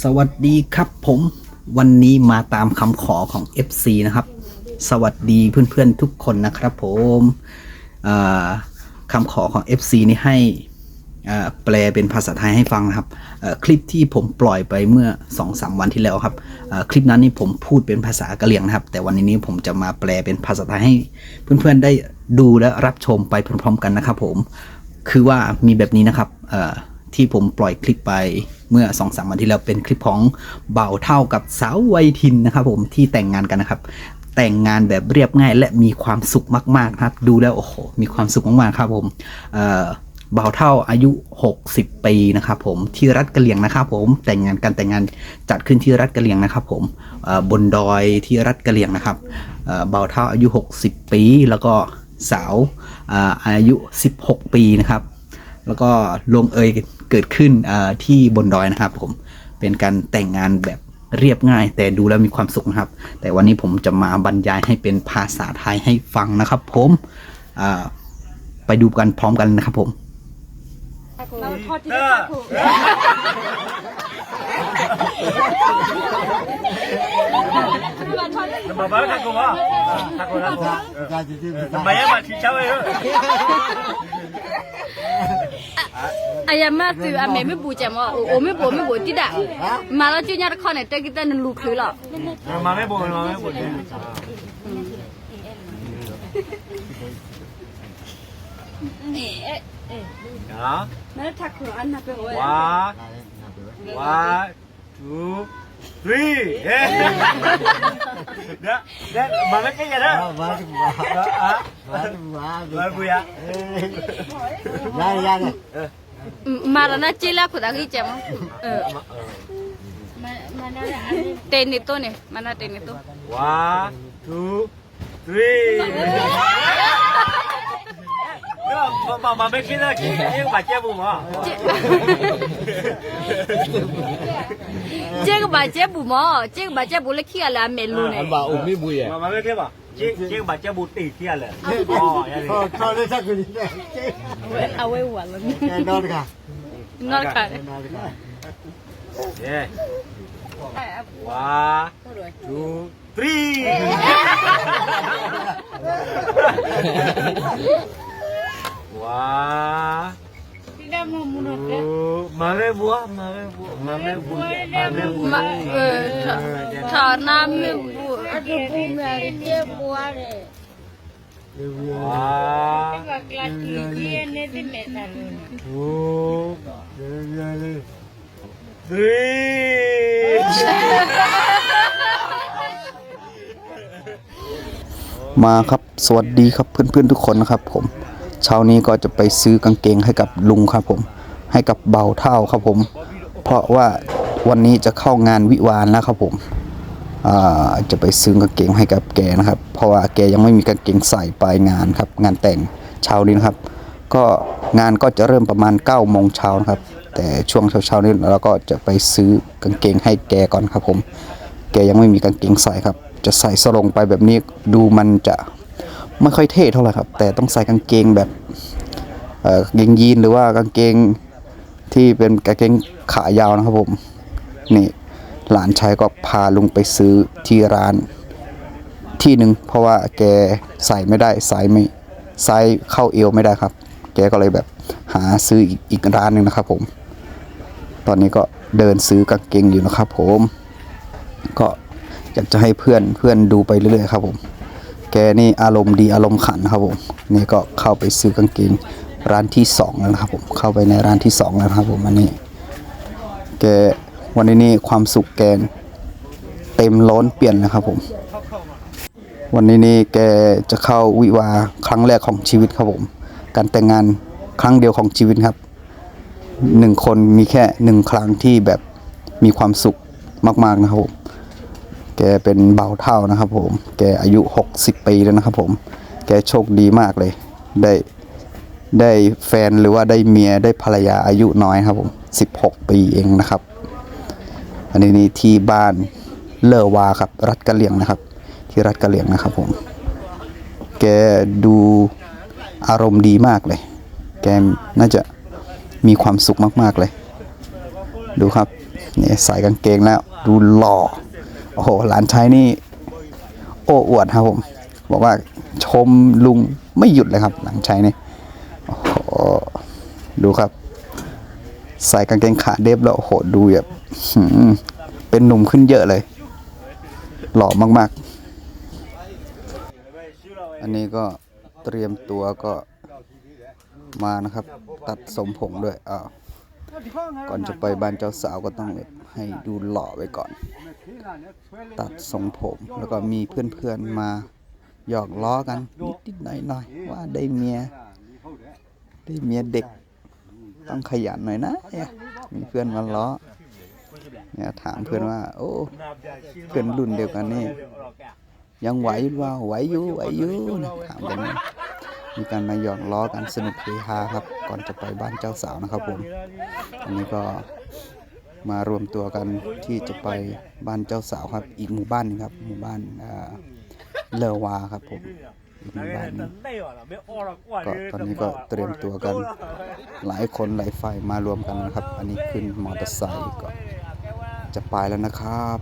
สวัสดีครับผมวันนี้มาตามคำขอของ FC นะครับสวัสดีเพื่อนๆทุกคนนะครับผมคำขอของ FC นี่ให้แปลเป็นภาษาไทยให้ฟังนะครับคลิปที่ผมปล่อยไปเมื่อ 2-3 วันที่แล้วครับคลิปนั้นนี่ผมพูดเป็นภาษากะเหรี่ยงนะครับแต่วันนี้ผมจะมาแปลเป็นภาษาไทยให้เพื่อนๆได้ดูและรับชมไปพร้อมๆกันนะครับผมคือว่ามีแบบนี้นะครับที่ผมปล่อยคลิปไปเมื่อ 2-3 วันที่แล้วเป็นคลิปของบ่าวเท่ากับสาววัยทินนะครับผมที่แต่งงานกันนะครับแต่งงานแบบเรียบง่ายและมีความสุขมากๆครับดูแล้วโอ้โหมีความสุขมากๆครับผมบ่าวเท่าอายุ60 ปีนะครับผมที่รัฐกะเหรี่ยงนะครับผมแต่งงานจัดขึ้นที่รัฐกะเหรี่ยงนะครับผมบนดอยที่รัฐกะเหรี่ยงนะครับบ่าวเท่าอายุ60 ปีแล้วก็สาวอายุ16 ปีนะครับแล้วก็ลงเอยเกิดขึ้นที่บนดอยนะครับผมเป็นการแต่งงานแบบเรียบง่ายแต่ดูแล้วมีความสุขนะครับแต่วันนี้ผมจะมาบรรยายให้เป็นภาษาไทยให้ฟังนะครับผมไปดูกันพร้อมกันนะครับผมเราทอดที่มาบ้านทักกูว่าทักกูมายังมาที่เช้าเลย哎呀，妈对啊，妹妹不见嘛，我们不记得，买了今年的康呢，这个咱能录口了。มาไม่บ่น那他可安那边我。one two three เด้มาไม่ใช่ยังนะมาบุย呀。买了那这俩可咋给见嘛？对你多呢，买那对你多。one two three มาไม่คิดนะคิดยังบาดเจ็บบุ๋มอ่ะ这个把这不嘛，这个把这不来看了没路呢。把我没不耶？มาไม่คิดป่ะยังบาดเจ็บบุ๋มตีเที่ยเลยอ๋อยังไงเขาได้สักคนนี้เอาไว้หัวแล้วนี่นอนกันนอนกันเย้one two three ว้ามาไม่บัวถอดน้ำไม่บัวจะพูดไม่ได้เจ็บบัวเลยว้ามาครับสวัสดีครับเพื่อนๆทุกคนนะครับผมเช้านี้ก็จะไปซื้อกางเกงให้กับลุงครับผมให้กับเบาเท่าครับผมเพราะว่าวันนี้จะเข้างานวิวาห์แล้วครับผมจะไปซื้อกางเกงให้กับแกนะครับเพราะว่าแกยังไม่มีกางเกงใส่ไปงานครับงานแต่งเช้านี้นะครับก็งานก็จะเริ่มประมาณ 9 โมงเช้านะครับแต่ช่วงเช้านี้เราก็จะไปซื้อกางเกงให้แกก่อนครับผมแกยังไม่มีกางเกงใส่ครับจะใส่สลงไปแบบนี้ดูมันจะไม่ค่อยเท่เท่าไหร่ครับแต่ต้องใส่กางเกงแบบกางเกงยีนหรือว่ากางเกงที่เป็นกางเกงขายาวนะครับผมนี่หลานชายก็พาลุงไปซื้อที่ร้านที่หนึ่งเพราะว่าแกใส่ไม่ได้ไซส์เข้าเอวไม่ได้ครับแกก็เลยแบบหาซื้ออีกร้านหนึ่งนะครับผมตอนนี้ก็เดินซื้อกางเกงอยู่นะครับผมก็อยากจะให้เพื่อนดูไปเรื่อยๆครับผมแกนี่อารมณ์ดีอารมณ์ขันครับผมนี่ก็เข้าไปซื้อกางเกงร้านที่2แล้วนะครับผมเข้าไปในร้านที่2แล้วครับผมอันนี้แกวันนี้นี่ความสุขแกเต็มล้นเปลี่ยนนะครับผมวันนี้นี่แกจะเข้าวิวาห์ครั้งแรกของชีวิตครับผมการแต่งงานครั้งเดียวของชีวิตครับ1 คนมีแค่1 ครั้งที่แบบมีความสุขมากๆนะครับผมแกเป็นเบาเท่านะครับผมแกอายุ60 ปีแล้วนะครับผมแกโชคดีมากเลยได้แฟนหรือว่าได้เมียได้ภรรยาอายุน้อยครับผม16 ปีเองนะครับอันนี้นี่ที่บ้านเลอวาครับรัฐกะเหรี่ยงนะครับที่รัฐกะเหรี่ยงนะครับผมแกดูอารมณ์ดีมากเลยแกน่าจะมีความสุขมากๆเลย ดูครับนี่ใส่กางเกงแล้วดูหล่อโอ้โหหลานชายนี่โอ้อวดครับผมบอกว่าชมลุงไม่หยุดเลยครับหลานชายนี่โอ้โหดูครับใส่กางเกงขาเดฟแล้วโอ้โหดูแบบเป็นหนุ่มขึ้นเยอะเลยหล่อมากๆอันนี้ก็เตรียมตัวก็มานะครับตัดสมผมด้วยก่อนจะไปบ้านเจ้าสาวก็ต้องแบบให้ดูหล่อไว้ก่อนตัดทรงผมแล้วก็มีเพื่อนๆมาหยอกล้อกันนิดๆหน่อยๆว่าได้เมียเด็กต้องขยันหน่อยนะเนี่ยมีเพื่อนมาล้อเนี่ยถามเพื่อนว่าโอ้เพื่อนรุ่นเดียวกันนี่ยังไหวหรือเปล่าไหวอยู่นะถามกันมีการมาหยอกล้อกันสนุกเฮฮาครับก่อนจะไปบ้านเจ้าสาวนะครับผมอันนี้ก็มารวมตัวกันที่จะไปบ้านเจ้าสาวครับอีกหมู่บ้านนึงครับหมู่บ้านเลอวาครับผมอีกหมู่บ้านนึงก็ตอนนี้ก็เตรียมตัวกันหลายคนหลายฝ่ายมารวมกันนะครับอันนี้ขึ้นมอเตอร์ไซค์ก็จะไปแล้วนะครับ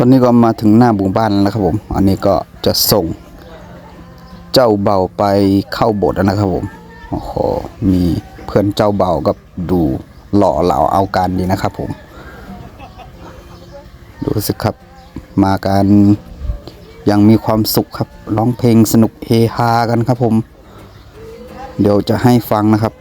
ตอนนี้ก็มาถึงหน้าหมู่บ้านแล้วครับผมอันนี้ก็จะส่งเจ้าเบาไปเข้าโบสถ์แล้วนะครับผมโอ้โหมีเพื่อนเจ้าเบาก็ดูหล่อเหลาเอาการดีนะครับผมดูสิครับมากันยังมีความสุขครับร้องเพลงสนุกเฮฮากันครับผมเดี๋ยวจะให้ฟังนะครับ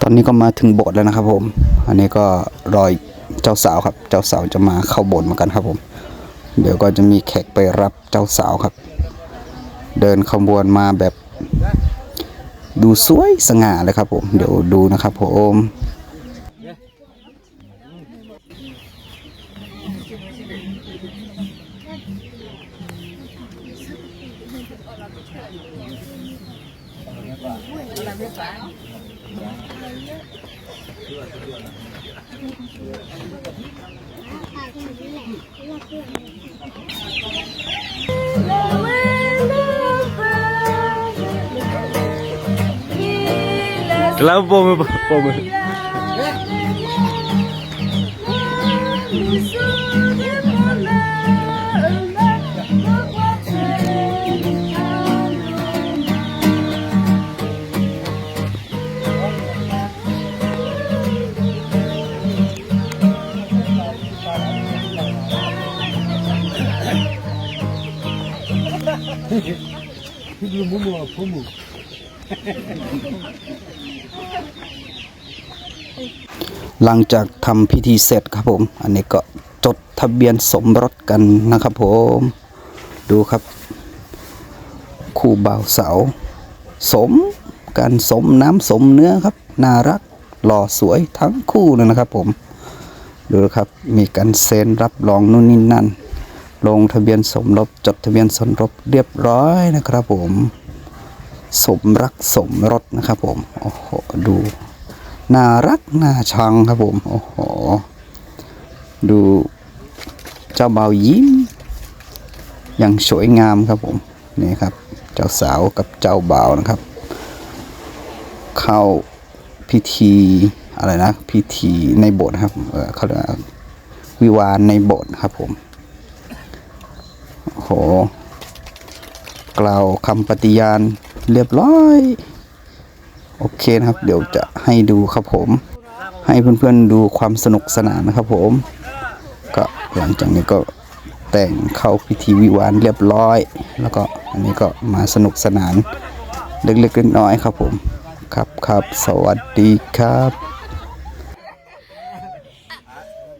ตอนนี้ก็มาถึงโบสถ์แล้วนะครับผมอันนี้ก็รอเจ้าสาวครับเจ้าสาวจะมาเข้าโบสถ์เหมือนกันครับผมเดี๋ยวก็จะมีแขกไปรับเจ้าสาวครับเดินขบวนมาแบบดูสวยสง่าเลยครับผมเดี๋ยวดูนะครับผมแล้วโบมือ หลังจากทำพิธีเสร็จครับผมอันนี้ก็จดทะเบียนสมรสกันนะครับผมดูครับคู่บ่าวสาวสมกันสมน้ำสมเนื้อครับน่ารักหล่อสวยทั้งคู่เลยนะครับผมดูครับมีการเซ็นรับรองนู่นนี่นั่นลงทะเบียนสมรสจดทะเบียนสมรสเรียบร้อยนะครับผมสมรักสมรสนะครับผมโอ้โหดูน่ารักน่าชังครับผมโอ้โหดูเจ้าบ่าวยิ้มอย่างสวยงามครับผมนี่ครับเจ้าสาวกับเจ้าบ่าวนะครับเข้าพิธีอะไรนะพิธีในโบสถ์ครับเขาเรียกวิวาห์ในโบสถ์ครับผมโอ้โหกล่าวคำปฏิญาณเรียบร้อยโอเคนะครับเดี๋ยวจะให้ดูครับผมให้เพื่อนๆดูความสนุกสนานนะครับผม หลังจากนี้ก็แต่งเข้าพิธีวิวาห์เรียบร้อย แล้วก็อันนี้ก็มาสนุกสนานเล็กๆน้อยๆครับผมครับสวัสดีครับ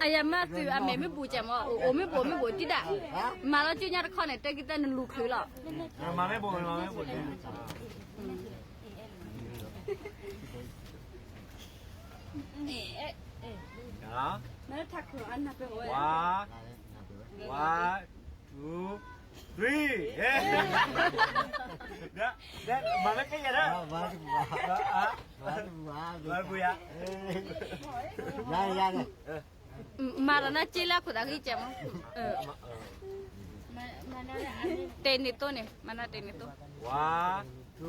ayama tu ame me bu jam o me bo ti da ma lo ju nya de kho ne te kita ne lu khlu lo มาไม่บ่มาไม่บ่นะ na ta khlu an na pe o 1 2 3เฮ้เด้มาไม่กี่นะมาบุยะ ma ra na che la khu da ki jam te ni to ne mana te ni to 1 2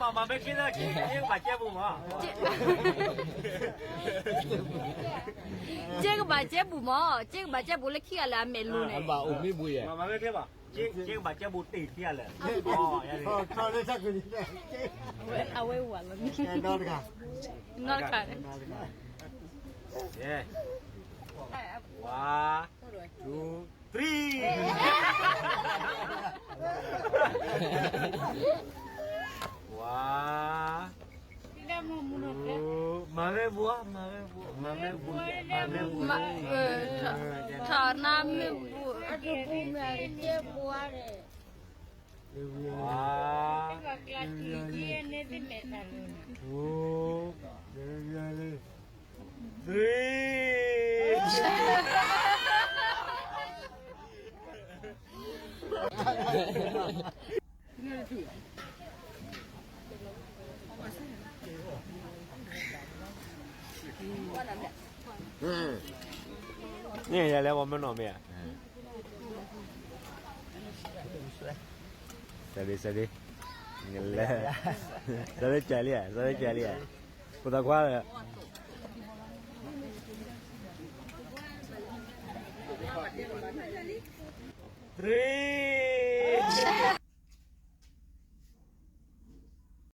3มาไม่คิดนะคิดยังบาดเจ็บบุ๋มอ่ะ 这个把这不毛，这个把这不来看了没路呢。 มาไม่คิดป่ะยังบาดเจ็บบุ๋ติดที่อะไรอ๋ออย่างนี้ 啊喂我了，那看。เย้1 2 3ว้ามาไม่บัว他那没不，ว้านี่อย่าแล้วว่ามันหน่อเมียสวัสดีเงี้ยเลยสวัสดีใจเลยกูตะคว้าเลย3